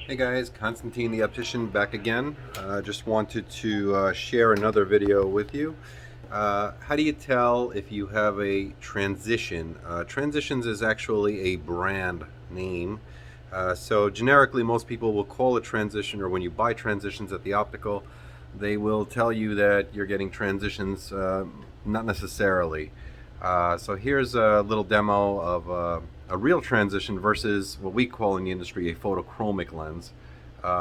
Hey guys, Constantine the optician back again. Just wanted to share another video with you. How do you tell if you have a transition? Transitions is actually a brand name. So generically most people will call it transition, or when you buy transitions at the optical, they will tell you that you're getting transitions, not necessarily. So here's a little demo of a real transition versus what we call in the industry a photochromic lens,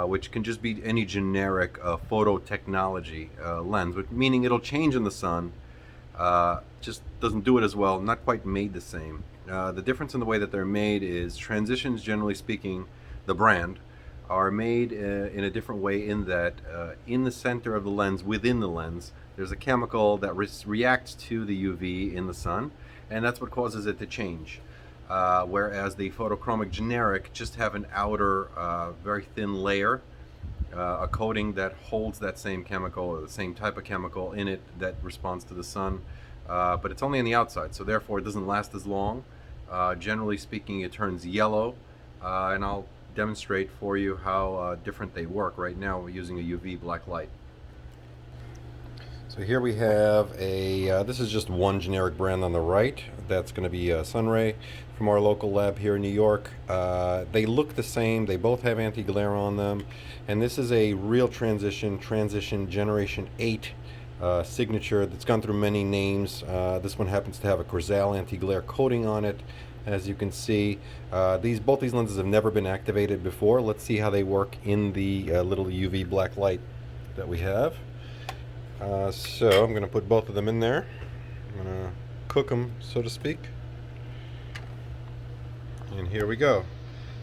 which can just be any generic photo technology lens, meaning it'll change in the sun, just doesn't do it as well, not quite made the same. The difference in the way that they're made is transitions, generally speaking, the brand, are made in a different way in that in the center of the lens, within the lens, there's a chemical that reacts to the UV in the sun, and that's what causes it to change. Whereas the photochromic generic just have an outer, very thin layer, a coating that holds that same chemical or the same type of chemical in it that responds to the sun, but it's only on the outside, so therefore it doesn't last as long. Generally speaking, it turns yellow, and I'll demonstrate for you how different they work. Right now we're using a UV black light. So here we have this is just one generic brand on the right. That's going to be Sunray from our local lab here in New York. They look the same. They both have anti-glare on them. And this is a real Transition Generation 8 signature that's gone through many names. This one happens to have a Crizal anti-glare coating on it. As you can see, both these lenses have never been activated before. Let's see how they work in the little UV black light that we have. So I'm going to put both of them in there. I'm going to cook them, so to speak. And here we go.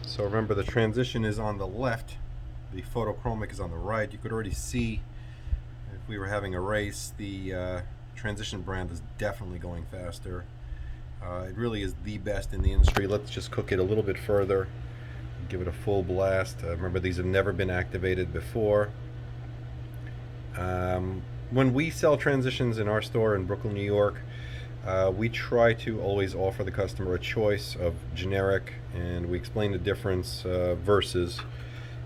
So remember, the transition is on the left, the photochromic is on the right. You could already see, if we were having a race, the transition brand is definitely going faster. It really is the best in the industry. Let's just cook it a little bit further, give it a full blast. Remember, these have never been activated before. When we sell transitions in our store in Brooklyn, New York, we try to always offer the customer a choice of generic, and we explain the difference versus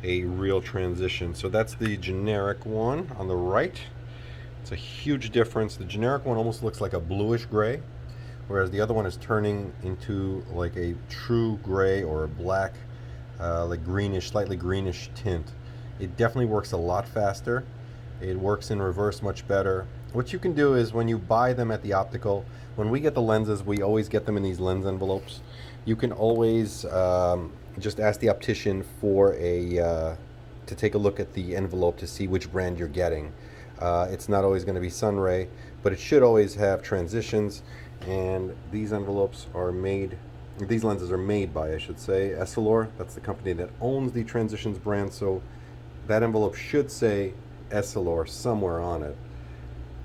a real transition. So that's the generic one on the right. It's a huge difference. The generic one almost looks like a bluish gray, whereas the other one is turning into like a true gray or a black, like greenish, slightly greenish tint. It definitely works a lot faster. It works in reverse much better. What you can do is, when you buy them at the optical, when we get the lenses, we always get them in these lens envelopes. You can always just ask the optician for to take a look at the envelope to see which brand you're getting. It's not always going to be Sunray, but it should always have transitions. And these envelopes are made, these lenses are made by, I should say, Essilor. That's the company that owns the Transitions brand, so that envelope should say Essilor somewhere on it.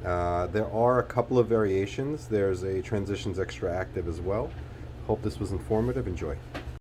There are a couple of variations. There's a Transitions Extra Active as well. Hope this was informative. Enjoy.